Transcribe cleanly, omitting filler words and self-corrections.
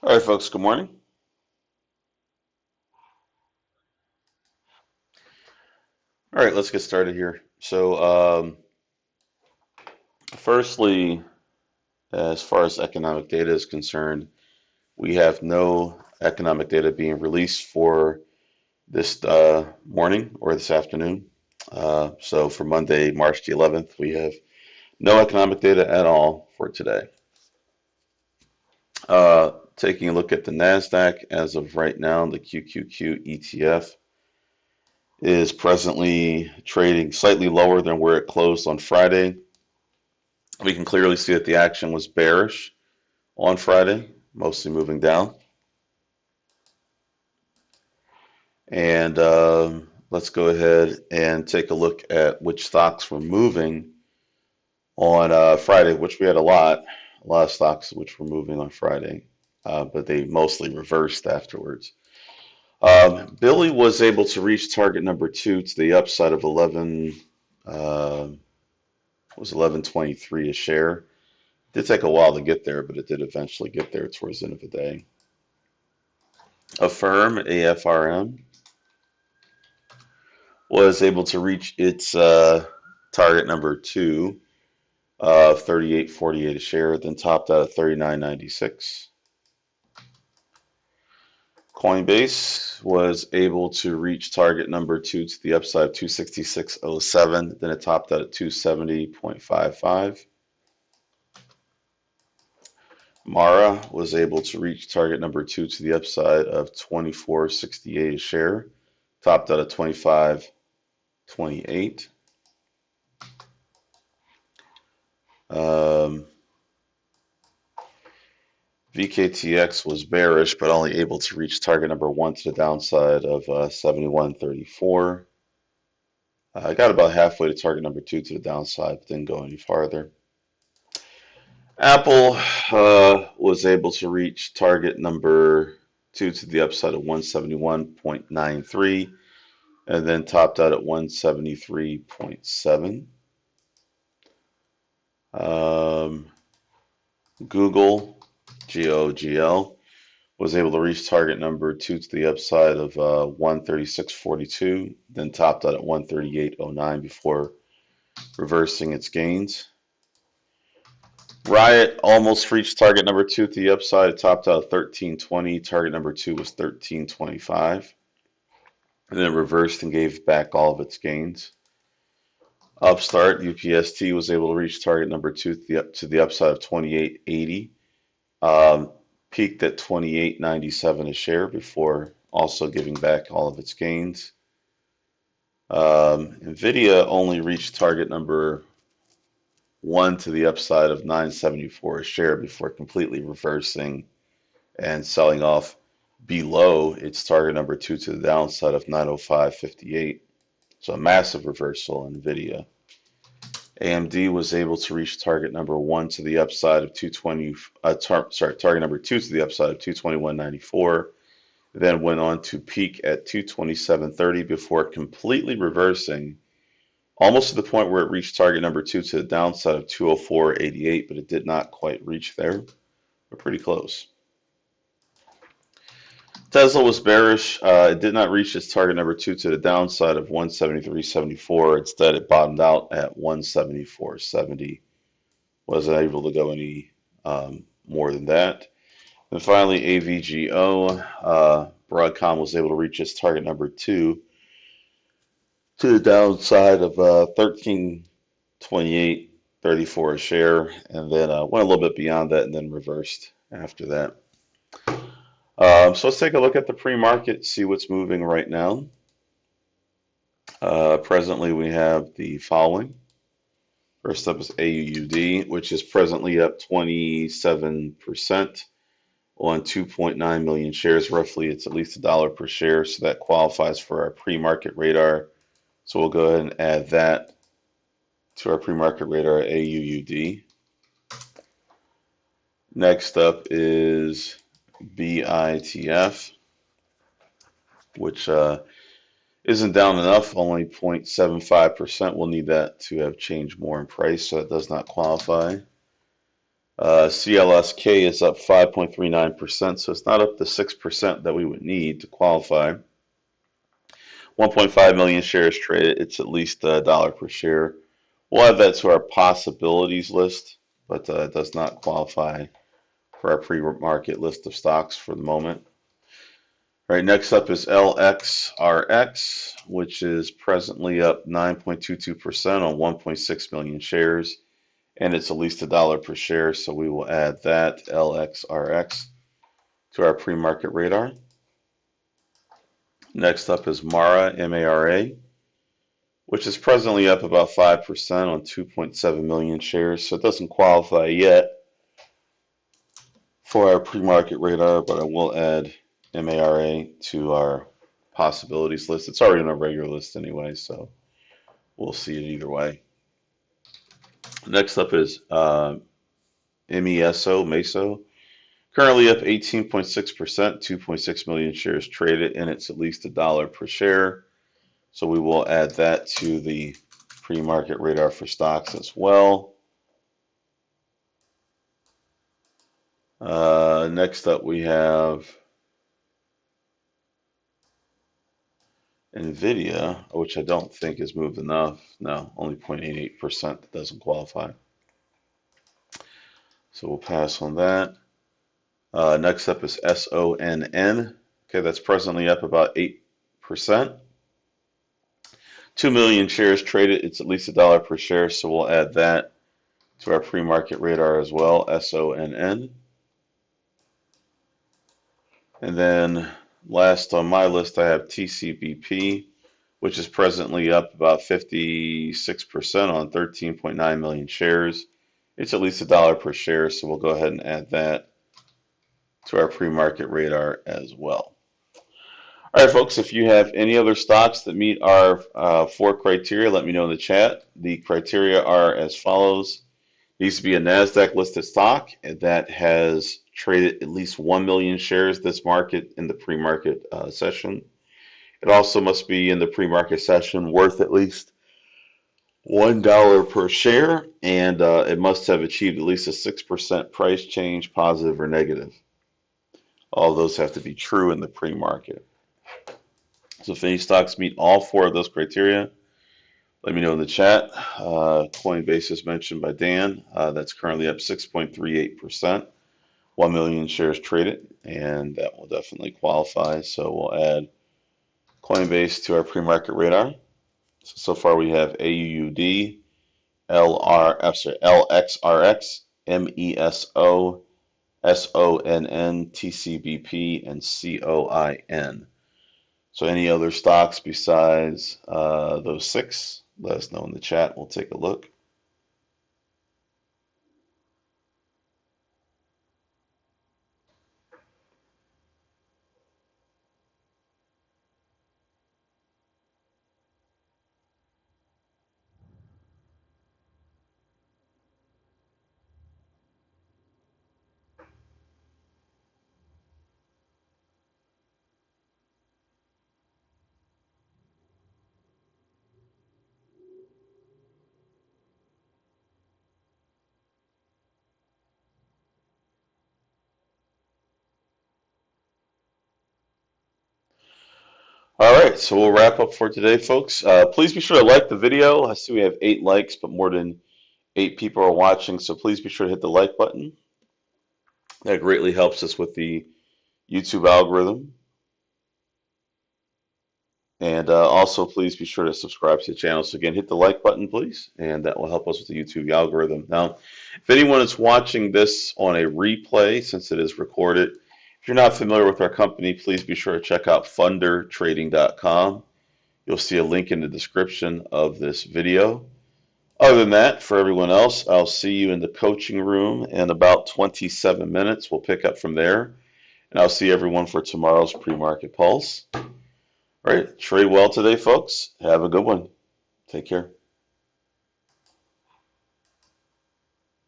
All right, folks, good morning. All right, let's get started here. Firstly, as far as economic data is concerned, we have no economic data being released for this morning or this afternoon. So for Monday, March the 11th, we have no economic data at all for today. Taking a look at the NASDAQ as of right now, the QQQ ETF is presently trading slightly lower than where it closed on Friday. We can clearly see that the action was bearish on Friday, mostly moving down. And let's go ahead and take a look at which stocks were moving on Friday, which we had a lot of stocks which were moving on Friday, but they mostly reversed afterwards. Billy was able to reach target number two to the upside of 11, was 11.23 a share. It did take a while to get there, but it did eventually get there towards the end of the day. Affirm, AFRM, was able to reach its target number two of 38.48 a share, then topped out at 39.96. Coinbase was able to reach target number two to the upside of 266.07, then it topped out at 270.55. Mara was able to reach target number two to the upside of 24.68 a share, topped out at 25.28. Um, VKTX was bearish, but only able to reach target number one to the downside of 71.34. I got about halfway to target number two to the downside, but didn't go any farther. Apple was able to reach target number two to the upside of 171.93 and then topped out at 173.7. Google, GOGL, was able to reach target number two to the upside of 136.42, then topped out at 138.09 before reversing its gains. Riot almost reached target number two to the upside. It topped out at 13.20. Target number two was 13.25. And then it reversed and gave back all of its gains. Upstart, UPST, was able to reach target number two to the upside of 28.80. Peaked at 28.97 a share before also giving back all of its gains. Nvidia only reached target number one to the upside of 9.74 a share before completely reversing and selling off below its target number two to the downside of 905.58. So a massive reversal in Nvidia. AMD was able to reach target number one to the upside of 220, target number two to the upside of 221.94, then went on to peak at 227.30 before completely reversing almost to the point where it reached target number two to the downside of 204.88, but it did not quite reach there. We're pretty close. Tesla was bearish. It did not reach its target number two to the downside of 173.74. Instead, it bottomed out at 174.70. Wasn't able to go any more than that. And finally, AVGO, Broadcom was able to reach its target number two to the downside of 13.28.34 a share, and then went a little bit beyond that and then reversed after that. So let's take a look at the pre-market, see what's moving right now. Presently, we have the following. First up is AUUD, which is presently up 27% on 2.9 million shares. Roughly, it's at least $1 per share, so that qualifies for our pre-market radar. So we'll go ahead and add that to our pre-market radar, AUUD. Next up is BITF, which isn't down enough, only 0.75%. We'll need that to have changed more in price, so that does not qualify. CLSK is up 5.39%, so it's not up to 6% that we would need to qualify. 1.5 million shares traded. It's at least $1 per share. We'll add that to our possibilities list, but it does not qualify for our pre-market list of stocks for the moment. All right, next up is LXRX, which is presently up 9.22% on 1.6 million shares, and it's at least $1 per share, so we will add that LXRX to our pre-market radar. Next up is MARA, M-A-R-A, which is presently up about 5% on 2.7 million shares, so it doesn't qualify yet for our pre-market radar, but I will add MARA to our possibilities list. It's already on our regular list anyway, so we'll see it either way. Next up is MESO, currently up 18.6%, 2.6 million shares traded, and it's at least $1 per share. So we will add that to the pre-market radar for stocks as well. Next up we have NVIDIA, which I don't think has moved enough. No, only 0.88%. That doesn't qualify. So we'll pass on that. Next up is SONN. Okay, that's presently up about 8%. 2 million shares traded. It's at least $1 per share, so we'll add that to our pre-market radar as well, SONN. And then last on my list, I have TCBP, which is presently up about 56% on 13.9 million shares. It's at least $1 per share, so we'll go ahead and add that to our pre-market radar as well. All right, folks, if you have any other stocks that meet our 4 criteria, let me know in the chat. The criteria are as follows. It needs to be a NASDAQ listed stock that has traded at least 1 million shares this market in the pre-market session. It also must be in the pre-market session worth at least $1 per share, and it must have achieved at least a 6% price change, positive or negative. All those have to be true in the pre-market. So if any stocks meet all 4 of those criteria, let me know in the chat. Coinbase is mentioned by Dan. That's currently up 6.38%. 1 million shares traded, and that will definitely qualify. So we'll add Coinbase to our pre-market radar. So far we have AUUD, LXRX, MESO, SONN, TCBP, and COIN. So any other stocks besides those 6, let us know in the chat. We'll take a look. All right, so we'll wrap up for today, folks. Please be sure to like the video. I see we have 8 likes, but more than 8 people are watching, so please be sure to hit the like button. That greatly helps us with the YouTube algorithm. And also, please be sure to subscribe to the channel. So again, hit the like button, please, and that will help us with the YouTube algorithm. Now, if anyone is watching this on a replay, since it is recorded, if you're not familiar with our company, please be sure to check out fundertrading.com. You'll see a link in the description of this video. Other than that, for everyone else, I'll see you in the coaching room in about 27 minutes. We'll pick up from there. And I'll see everyone for tomorrow's Premarket Pulse. All right, trade well today, folks. Have a good one. Take care.